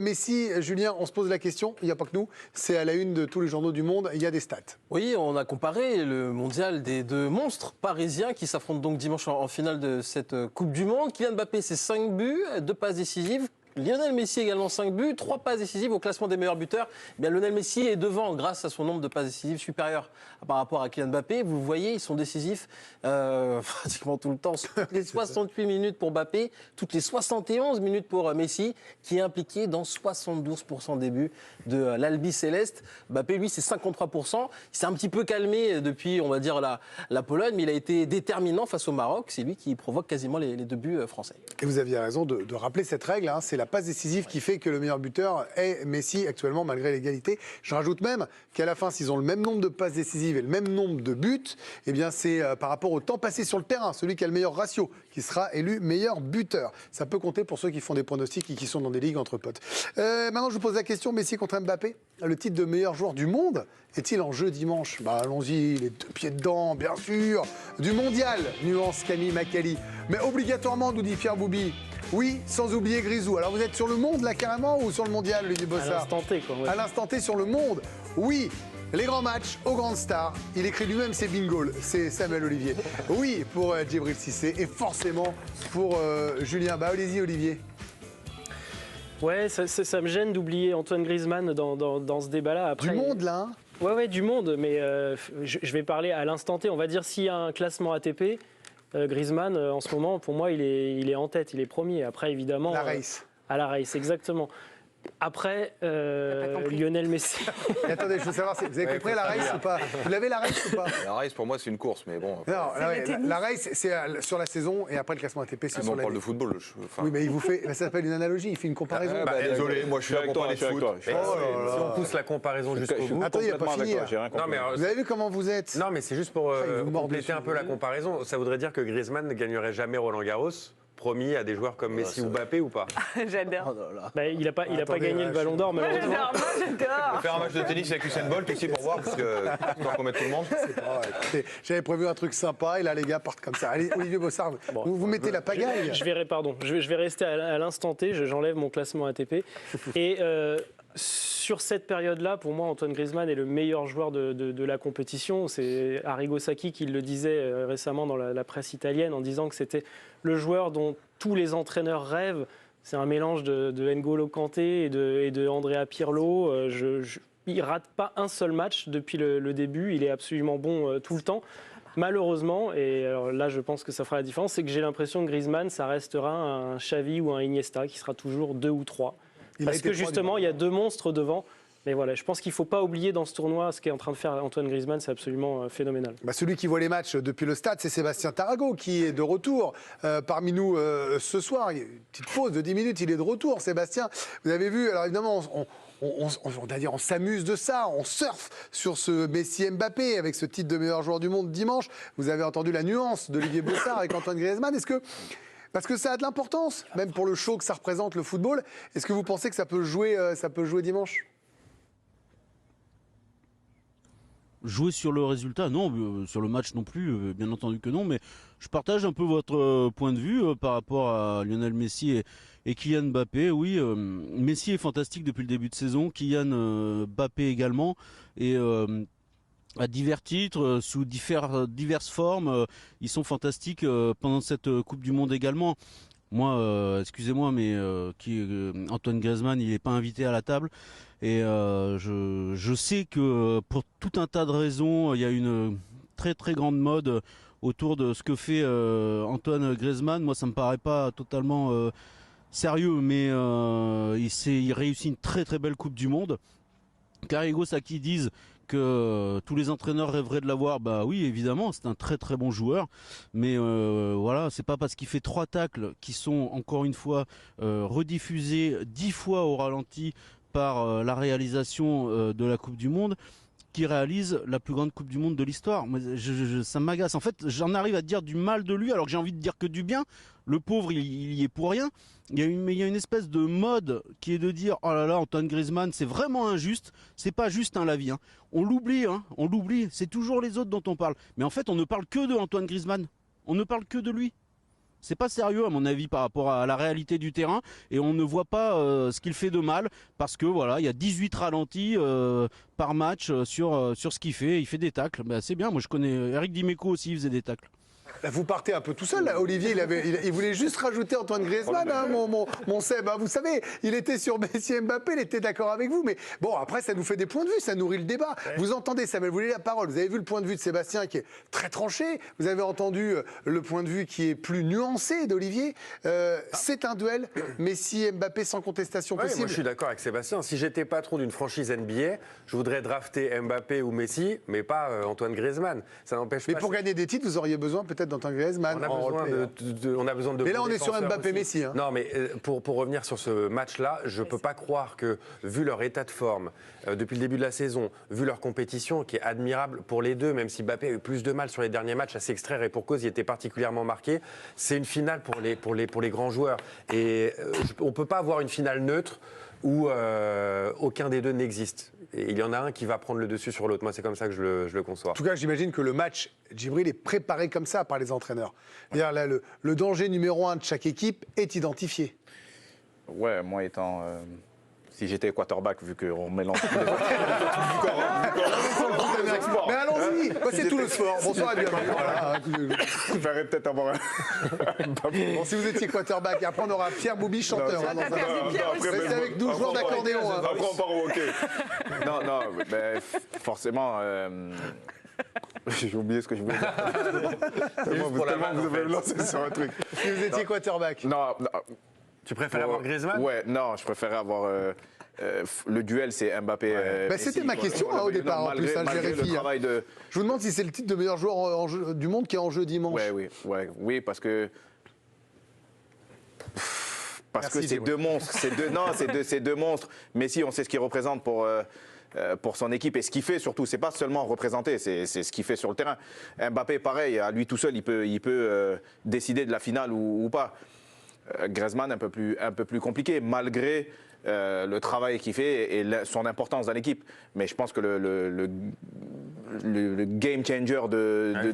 Messi, Julien, on se pose la question, il n'y a pas que nous, c'est à la une de tous les journaux du monde, il y a des stats. Oui, on a comparé le mondial des deux monstres parisiens qui s'affrontent donc dimanche en finale de cette Coupe du Monde. Kylian Mbappé, c'est 5 buts, 2 passes décisives. Lionel Messi également 5 buts, 3 passes décisives au classement des meilleurs buteurs. Eh bien, Lionel Messi est devant grâce à son nombre de passes décisives supérieur par rapport à Kylian Mbappé. Vous le voyez, ils sont décisifs pratiquement tout le temps. Toutes les 68 minutes pour Mbappé, toutes les 71 minutes pour Messi, qui est impliqué dans 72% des buts de l'Albi Céleste. Mbappé, lui, c'est 53%. Il s'est un petit peu calmé depuis, on va dire, la Pologne, mais il a été déterminant face au Maroc. C'est lui qui provoque quasiment les 2 buts français. Et vous aviez raison de rappeler cette règle, hein, c'est la passe décisive qui fait que le meilleur buteur est Messi actuellement malgré l'égalité. Je rajoute même qu'à la fin, s'ils ont le même nombre de passes décisives et le même nombre de buts, eh bien c'est par rapport au temps passé sur le terrain, celui qui a le meilleur ratio, qui sera élu meilleur buteur. Ça peut compter pour ceux qui font des pronostics et qui sont dans des ligues entre potes. Maintenant, je vous pose la question, Messi contre Mbappé, le titre de meilleur joueur du monde est-il en jeu dimanche? Allons-y, les 2 pieds dedans, bien sûr. Du mondial, nuance Camille Macali. Mais obligatoirement, nous dit Pierre Boubi. Oui, sans oublier Grisou. Alors vous êtes sur le monde là carrément ou sur le mondial, Olivier Bossard? À l'instant T, quoi. Ouais. À l'instant T sur le monde. Oui, les grands matchs aux grandes stars. Il écrit lui-même ses bingos. C'est Samuel Olivier. Oui, pour Djibril Cissé et forcément pour Julien. Allez-y, Olivier. Ouais, ça me gêne d'oublier Antoine Griezmann dans ce débat-là. Après, du monde là, hein? Ouais, du monde. Mais je vais parler à l'instant T. On va dire s'il y a un classement ATP. Griezmann, en ce moment, pour moi, il est en tête, il est premier. Après, évidemment... La race. À la race, exactement. Après, Lionel Messi... Attendez, je veux savoir, vous avez compris la race ou pas? Vous l'avez la race ou pas? La race, pour moi, c'est une course, mais bon... Non, la race, c'est sur la saison, et après le classement ATP, c'est sur on l'année. parle de football. Oui, mais il vous fait... Ça s'appelle une analogie, il fait une comparaison. Désolé, moi, je suis là pour parler de foot. Si on pousse la comparaison jusqu'au bout... Attendez, il n'y a pas fini. Vous avez vu comment vous êtes? Non, mais c'est juste pour compléter un peu la comparaison. Ça voudrait dire que Griezmann ne gagnerait jamais Roland-Garros, promis à des joueurs comme Messi ou Mbappé ou pas? J'adore. Il n'a pas gagné le Ballon d'Or, malheureusement. On va faire un match de tennis avec Usain Bolt ici pour voir, parce que histoire qu'on mette tout le monde. J'avais prévu un truc sympa, et là, les gars partent comme ça. Allez, Olivier Bossard, vous mettez la pagaille. Je vais rester à l'instant T, j'enlève mon classement ATP. Et sur cette période-là, pour moi, Antoine Griezmann est le meilleur joueur de la compétition. C'est Arrigo Sacchi qui le disait récemment dans la presse italienne en disant que c'était le joueur dont tous les entraîneurs rêvent. C'est un mélange de N'Golo Kanté et de Andrea Pirlo. Il ne rate pas un seul match depuis le début. Il est absolument bon tout le temps. Malheureusement, et alors là je pense que ça fera la différence, c'est que j'ai l'impression que Griezmann, ça restera un Xavi ou un Iniesta qui sera toujours 2 ou 3. Parce que justement, il y a 2 monstres devant. Mais voilà, je pense qu'il ne faut pas oublier dans ce tournoi ce qu'est en train de faire Antoine Griezmann, c'est absolument phénoménal. Celui qui voit les matchs depuis le stade, c'est Sébastien Tarago qui est de retour parmi nous ce soir. Il y a une petite pause de 10 minutes, il est de retour. Sébastien, vous avez vu, alors évidemment, on s'amuse de ça, on surfe sur ce Messi-Mbappé avec ce titre de meilleur joueur du monde dimanche. Vous avez entendu la nuance d'Olivier Bossard avec Antoine Griezmann. Parce que ça a de l'importance, même pour le show que ça représente le football. Est-ce que vous pensez que ça peut jouer dimanche? Jouer sur le résultat, non, sur le match non plus, bien entendu que non, mais je partage un peu votre point de vue par rapport à Lionel Messi et Kylian Mbappé. Oui, Messi est fantastique depuis le début de saison, Kylian Mbappé également, et à divers titres, sous diverses formes, ils sont fantastiques pendant cette Coupe du Monde également. Moi, excusez-moi, mais Antoine Griezmann, il n'est pas invité à la table. Et je sais que pour tout un tas de raisons, il y a une très très grande mode autour de ce que fait Antoine Griezmann. Moi, ça me paraît pas totalement sérieux, mais il réussit une très très belle Coupe du Monde. Arrigo Sacchi disent que tous les entraîneurs rêveraient de l'avoir. Bah oui, évidemment, c'est un très très bon joueur, mais voilà, c'est pas parce qu'il fait 3 tacles qui sont encore une fois rediffusés 10 fois au ralenti par la réalisation de la Coupe du Monde, qui réalise la plus grande Coupe du Monde de l'histoire. Ça m'agace. En fait, j'en arrive à dire du mal de lui alors que j'ai envie de dire que du bien. Le pauvre, il y est pour rien. Il y a une espèce de mode qui est de dire « Oh là là, Antoine Griezmann, c'est vraiment injuste. C'est pas juste la vie. Hein. » On l'oublie, on l'oublie. C'est toujours les autres dont on parle. Mais en fait, on ne parle que de Antoine Griezmann. On ne parle que de lui. C'est pas sérieux à mon avis par rapport à la réalité du terrain et on ne voit pas ce qu'il fait de mal parce que voilà, il y a 18 ralentis par match sur ce qu'il fait. Il fait des tacles. Bah, c'est bien. Moi je connais Eric Dimeco aussi, il faisait des tacles. Vous partez un peu tout seul, là. Olivier, il voulait juste rajouter Antoine Griezmann, hein, mon Seb. Hein. Vous savez, il était sur Messi et Mbappé, il était d'accord avec vous. Mais bon, après, ça nous fait des points de vue, ça nourrit le débat. Ouais. Vous entendez, Samuel, vous voulez la parole. Vous avez vu le point de vue de Sébastien qui est très tranché. Vous avez entendu le point de vue qui est plus nuancé d'Olivier. C'est un duel Messi et Mbappé sans contestation possible. Moi, je suis d'accord avec Sébastien. Si j'étais patron d'une franchise NBA, je voudrais drafter Mbappé ou Messi, mais pas Antoine Griezmann. Ça n'empêche pas. Mais pour gagner des titres, vous auriez besoin peut-être d'Antoine Griezmann. On a besoin de. Mais là, on est sur Mbappé-Messi. Hein. Non, mais pour revenir sur ce match-là, je ne peux pas croire que, vu leur état de forme, depuis le début de la saison, vu leur compétition, qui est admirable pour les deux, même si Mbappé a eu plus de mal sur les derniers matchs à s'extraire et pour cause, il était particulièrement marqué, c'est une finale pour les grands joueurs. Et on ne peut pas avoir une finale neutre où aucun des deux n'existe. Et il y en a un qui va prendre le dessus sur l'autre. Moi, c'est comme ça que je le conçois. En tout cas, j'imagine que le match, Djibril, est préparé comme ça par les entraîneurs. Là, le danger numéro 1 de chaque équipe est identifié. Ouais, moi étant... si j'étais quarterback, vu qu'on mélange tous les autres. Mais allons-y, c'est tout le sport. Bonsoir et bienvenue. Voilà. Je verrais peut-être avoir Bon, si vous étiez quarterback, et après on aura Pierre Boubi, chanteur. Restez avec nous, joueur d'accordéon. Après on part au hockey. Non, mais forcément... J'ai oublié ce que je voulais dire. Tellement vous avez lancé sur un truc. Si vous étiez quarterback. Non. Tu préfères avoir Griezmann ? Ouais, non, je préférais avoir... le duel, c'est Mbappé. Ouais. C'était ma question au départ. En plus, je vérifie. Je vous demande si c'est le titre de meilleur joueur du monde qui est en jeu dimanche. Oui, parce que c'est deux monstres. C'est deux monstres. Messi, on sait ce qu'il représente pour son équipe et ce qu'il fait surtout. C'est pas seulement représenter, c'est ce qu'il fait sur le terrain. Mbappé, pareil, à lui tout seul, il peut décider de la finale ou pas. Griezmann, un peu plus compliqué, malgré le travail qu'il fait et son importance dans l'équipe. Mais je pense que le game changer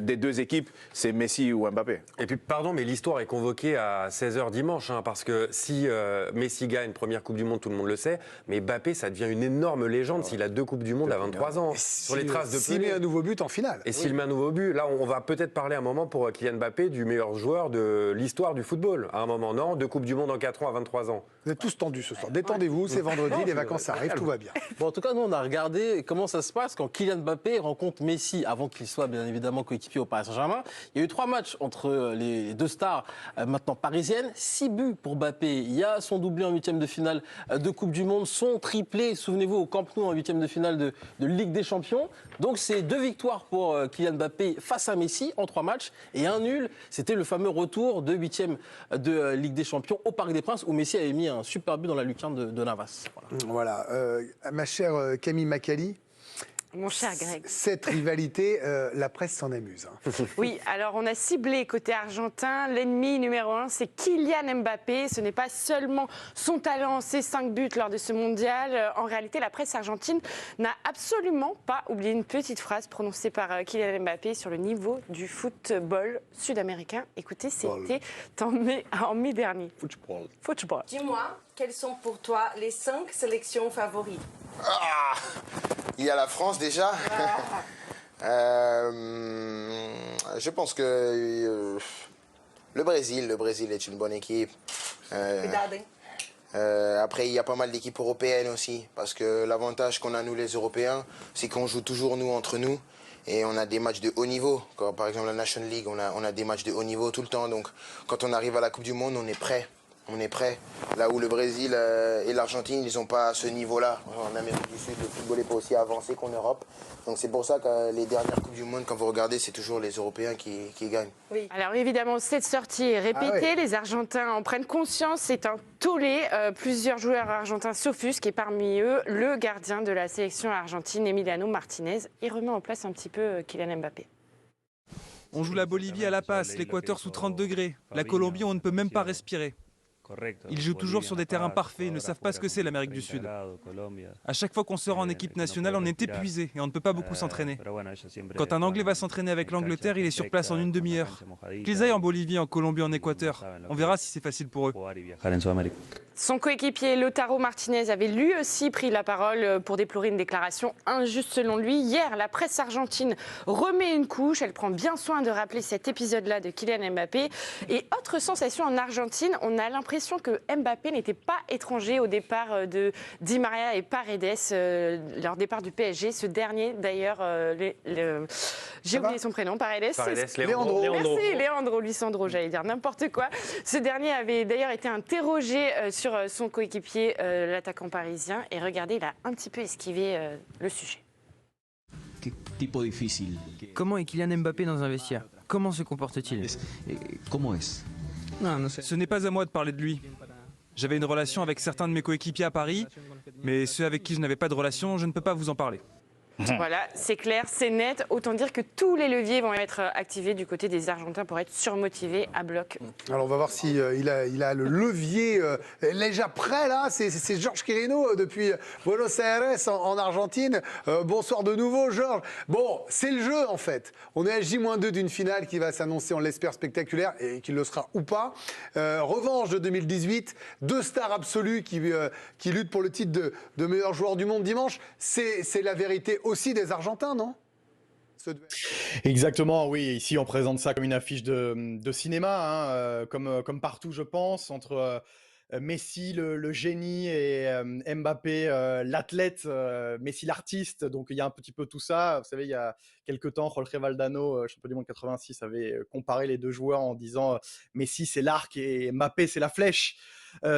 des deux équipes, c'est Messi ou Mbappé. Et puis, pardon, mais l'histoire est convoquée à 16h dimanche, hein, parce que si Messi gagne première Coupe du Monde, tout le monde le sait, mais Mbappé, ça devient une énorme légende s'il a 2 Coupes du Monde à 23 ans. Sur les traces de s'il met un nouveau but en finale. Et s'il met un nouveau but, là, on va peut-être parler un moment pour Kylian Mbappé du meilleur joueur de l'histoire du football. À un moment, non, 2 Coupes du Monde en 4 ans à 23 ans. Vous êtes tous tendus ce soir. Détendez-vous, c'est vendredi, les vacances arrivent, tout va bien. Bon, en tout cas, nous, on a regardé comment ça se passe quand Kylian Mbappé rencontre Messi, avant qu'il soit bien évidemment coéquipier au Paris Saint-Germain. Il y a eu 3 matchs entre les deux stars maintenant parisiennes. 6 buts pour Mbappé. Il y a son doublé en 8e de finale de Coupe du Monde, son triplé, souvenez-vous, au Camp Nou en 8e de finale de Ligue des Champions. Donc, c'est 2 victoires pour Kylian Mbappé face à Messi en 3 matchs et un nul. C'était le fameux retour de 8e de Ligue des Champions au Parc des Princes où Messi avait mis un super but dans la lucarne de Navas. Voilà. Ma chère Camille Macali. Mon cher Greg. Cette rivalité, la presse s'en amuse. Hein. Oui, alors on a ciblé côté argentin. L'ennemi numéro 1, c'est Kylian Mbappé. Ce n'est pas seulement son talent, ses 5 buts lors de ce mondial. En réalité, la presse argentine n'a absolument pas oublié une petite phrase prononcée par Kylian Mbappé sur le niveau du football sud-américain. Écoutez, c'était en mai dernier. Football. Dis-moi, quelles sont pour toi les 5 sélections favorites? Il y a la France déjà. Je pense que le Brésil est une bonne équipe. Après, il y a pas mal d'équipes européennes aussi, parce que l'avantage qu'on a nous les Européens, c'est qu'on joue toujours nous entre nous. Et on a des matchs de haut niveau. Comme par exemple la National League, on a des matchs de haut niveau tout le temps. Donc quand on arrive à la Coupe du Monde, on est prêt. On est prêt. Là où le Brésil et l'Argentine, ils n'ont pas ce niveau-là. En Amérique du Sud, le football n'est pas aussi avancé qu'en Europe. Donc c'est pour ça que les dernières Coupes du Monde, quand vous regardez, c'est toujours les Européens qui gagnent. Oui. Alors évidemment, cette sortie est répétée. Les Argentins en prennent conscience. C'est un tollé. Plusieurs joueurs argentins s'offusquent et parmi eux, le gardien de la sélection argentine, Emiliano Martinez. Il remet en place un petit peu Kylian Mbappé. On joue la Bolivie à La Paz, l'Équateur sous 30 degrés. La Colombie, on ne peut même pas respirer. Ils jouent toujours sur des terrains parfaits, ils ne savent pas ce que c'est l'Amérique du Sud. À chaque fois qu'on sort en équipe nationale, on est épuisé et on ne peut pas beaucoup s'entraîner. Quand un Anglais va s'entraîner avec l'Angleterre, il est sur place en une demi-heure. Qu'ils aillent en Bolivie, en Colombie, en Équateur, on verra si c'est facile pour eux. Son coéquipier Lautaro Martinez avait lui aussi pris la parole pour déplorer une déclaration injuste selon lui. Hier, la presse argentine remet une couche. Elle prend bien soin de rappeler cet épisode-là de Kylian Mbappé. Et autre sensation en Argentine, on a l'impression que Mbappé n'était pas étranger au départ de Di Maria et Paredes, leur départ du PSG. Ce dernier, d'ailleurs, j'ai oublié son prénom, Paredes. Leandro. Merci, Leandro Luisandro, j'allais dire n'importe quoi. Ce dernier avait d'ailleurs été interrogé sur son coéquipier, l'attaquant parisien. Et regardez, il a un petit peu esquivé le sujet. Comment est Kylian Mbappé dans un vestiaire? Comment se comporte-t-il? Ce n'est pas à moi de parler de lui. J'avais une relation avec certains de mes coéquipiers à Paris, mais ceux avec qui je n'avais pas de relation, je ne peux pas vous en parler. Voilà, c'est clair, c'est net. Autant dire que tous les leviers vont être activés du côté des Argentins pour être surmotivés à bloc. Alors on va voir si il a le levier déjà prêt là. C'est Georges Quirino depuis Buenos Aires en Argentine. Bonsoir de nouveau Georges. Bon, c'est le jeu en fait. On est à J-2 d'une finale qui va s'annoncer, on l'espère, spectaculaire et qui le sera ou pas. Revanche de 2018, deux stars absolues qui luttent pour le titre de meilleur joueur du monde dimanche. C'est la vérité aussi des Argentins, non? Exactement, oui. Ici, on présente ça comme une affiche de cinéma, comme partout, je pense, entre Messi, le génie, et Mbappé, l'athlète, Messi, l'artiste. Donc, il y a un petit peu tout ça. Vous savez, il y a quelques temps, Jorge Valdano, champion du monde 86, avait comparé les deux joueurs en disant Messi, c'est l'arc et Mbappé, c'est la flèche.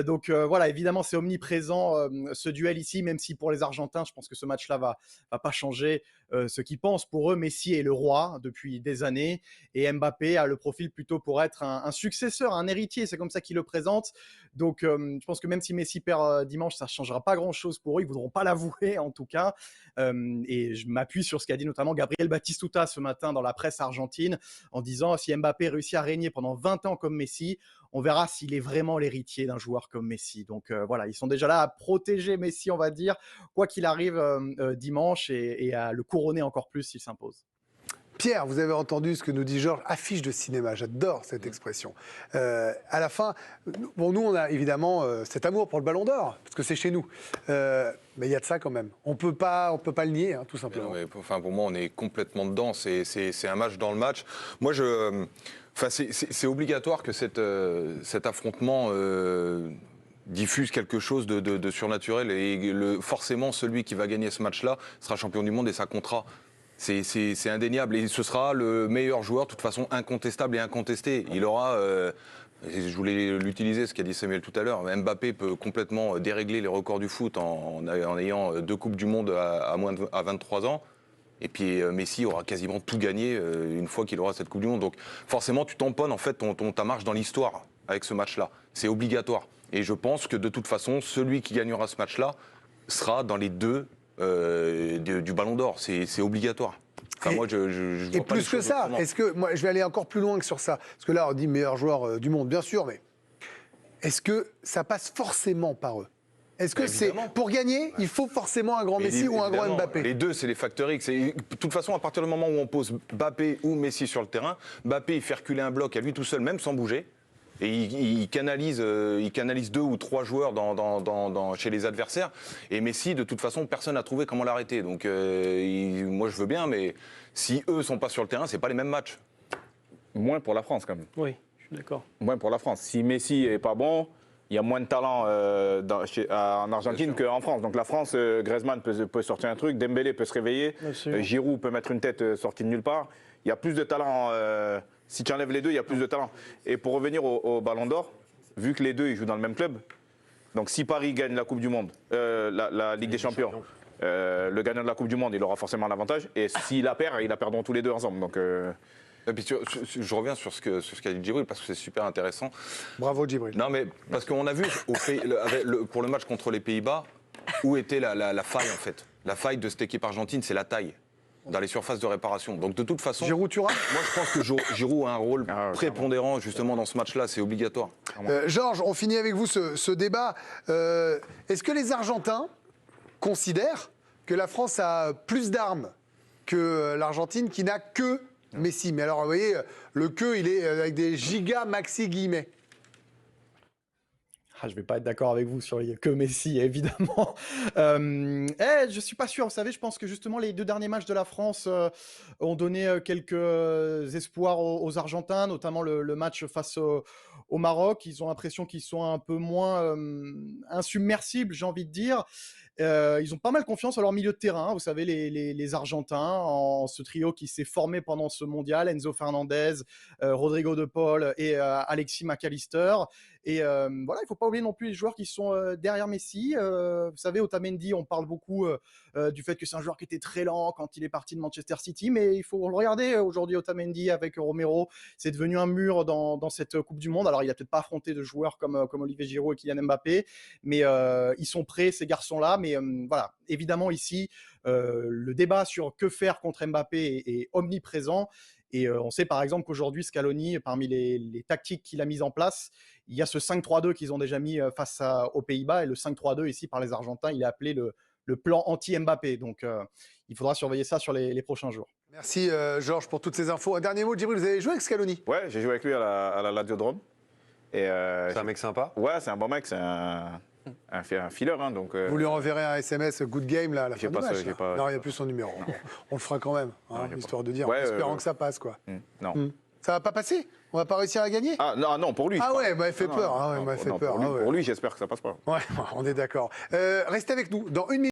Donc voilà, évidemment, c'est omniprésent ce duel ici, même si pour les Argentins, je pense que ce match-là va pas changer ce qu'ils pensent. Pour eux, Messi est le roi depuis des années et Mbappé a le profil plutôt pour être un successeur, un héritier. C'est comme ça qu'il le présente. Donc je pense que même si Messi perd dimanche, ça ne changera pas grand-chose pour eux. Ils ne voudront pas l'avouer en tout cas. Et je m'appuie sur ce qu'a dit notamment Gabriel Batistuta ce matin dans la presse argentine en disant si Mbappé réussit à régner pendant 20 ans comme Messi, on verra s'il est vraiment l'héritier d'un joueur comme Messi. Donc voilà, ils sont déjà là à protéger Messi, on va dire, quoi qu'il arrive dimanche et à le couronner encore plus s'il s'impose. Pierre, vous avez entendu ce que nous dit Georges, affiche de cinéma, j'adore cette expression. À la fin, bon, nous on a évidemment cet amour pour le Ballon d'Or, parce que c'est chez nous. Mais il y a de ça quand même. On peut pas le nier, hein, tout simplement. Enfin, pour moi, on est complètement dedans. C'est un match dans le match. Moi, c'est obligatoire que cet affrontement diffuse quelque chose de surnaturel. Et forcément, celui qui va gagner ce match-là sera champion du monde et ça comptera. C'est indéniable. Et ce sera le meilleur joueur, de toute façon, incontestable et incontesté. Il aura... je voulais l'utiliser, ce qu'a dit Samuel tout à l'heure. Mbappé peut complètement dérégler les records du foot en ayant 2 Coupes du Monde à 23 ans. Et puis Messi aura quasiment tout gagné une fois qu'il aura cette Coupe du Monde. Donc forcément, tu tamponnes en fait ta marche dans l'histoire avec ce match-là. C'est obligatoire. Et je pense que de toute façon, celui qui gagnera ce match-là sera dans les deux du Ballon d'Or. C'est obligatoire. Enfin, moi, je et plus que ça, est-ce que moi je vais aller encore plus loin que sur ça, parce que là on dit meilleur joueur du monde, bien sûr, mais est-ce que ça passe forcément par eux? Est-ce que c'est pour gagner, il faut forcément un grand Messi ou un grand Mbappé? Les deux, c'est les facteurs X. De toute façon, à partir du moment où on pose Mbappé ou Messi sur le terrain, Mbappé il fait reculer un bloc à lui tout seul, même sans bouger. Et il canalise 2 ou 3 joueurs chez les adversaires. Et Messi, de toute façon, personne n'a trouvé comment l'arrêter. Donc, moi, je veux bien, mais si eux sont pas sur le terrain, c'est pas les mêmes matchs. Moins pour la France, quand même. Oui, je suis d'accord. Moins pour la France. Si Messi est pas bon, il y a moins de talent en Argentine qu'en France. Donc la France, Griezmann peut sortir un truc, Dembélé peut se réveiller, Giroud peut mettre une tête sortie de nulle part. Il y a plus de talent. Si tu enlèves les deux, il y a plus de talent. Et pour revenir au Ballon d'Or, vu que les deux ils jouent dans le même club, donc si Paris gagne la Coupe du Monde, la Ligue des Champions, le gagnant de la Coupe du Monde, il aura forcément l'avantage. Et s'il la perd, ils la perdront tous les deux ensemble. Donc, et puis je reviens sur ce qu'a dit Djibril parce que c'est super intéressant. Bravo Djibril. Non mais parce qu'on a vu pour le match contre les Pays-Bas où était la faille en fait. La faille de cette équipe argentine, c'est la taille. dans les surfaces de réparation. Donc de toute façon, Giroud, Thuram. moi je pense que Giroud a un rôle prépondérant justement dans ce match-là, c'est obligatoire. Georges, on finit avec vous ce débat. Est-ce que les Argentins considèrent que la France a plus d'armes que l'Argentine qui n'a que Messi? Mais alors, vous voyez, le que, il est avec des giga maxi guillemets. Je ne vais pas être d'accord avec vous sur que Messi, évidemment. Je ne suis pas sûr. Vous savez, je pense que justement, les 2 derniers matchs de la France ont donné quelques espoirs aux Argentins, notamment le match face au Maroc. Ils ont l'impression qu'ils sont un peu moins insubmersibles, j'ai envie de dire. Ils ont pas mal confiance à leur milieu de terrain. Vous savez, les Argentins, en ce trio qui s'est formé pendant ce mondial, Enzo Fernandez, Rodrigo de Paul et Alexis McAllister. Et voilà, il ne faut pas oublier non plus les joueurs qui sont derrière Messi. Vous savez, Otamendi, on parle beaucoup du fait que c'est un joueur qui était très lent quand il est parti de Manchester City, mais il faut le regarder aujourd'hui, Otamendi avec Romero, c'est devenu un mur dans cette Coupe du Monde. Alors, il n'a peut-être pas affronté de joueurs comme Olivier Giroud et Kylian Mbappé, mais ils sont prêts, ces garçons-là. Mais voilà, évidemment, ici, le débat sur que faire contre Mbappé est omniprésent. Et on sait par exemple qu'aujourd'hui, Scaloni, parmi les tactiques qu'il a mises en place, il y a ce 5-3-2 qu'ils ont déjà mis face aux Pays-Bas. Et le 5-3-2 ici par les Argentins, il est appelé le plan anti-Mbappé. Donc il faudra surveiller ça sur les prochains jours. Merci Georges pour toutes ces infos. Un dernier mot, Djibril, vous avez joué avec Scaloni? Ouais, j'ai joué avec lui à la Ladiodrome. C'est un mec sympa? Ouais, c'est un bon mec, c'est un fileur. Hein, donc, Vous lui enverrez un SMS good game là, à la fin du match. J'ai pas, non, il n'y a plus son numéro. On le fera quand même, hein, histoire de dire, ouais, en espérant que ça passe. Quoi. Non. Ça va pas passer? On va pas réussir à gagner? Ah non, pour lui. Ah ouais, bah, il fait peur. Pour lui, j'espère que ça passe pas. Ouais, on est d'accord. Restez avec nous. Dans 1 minute.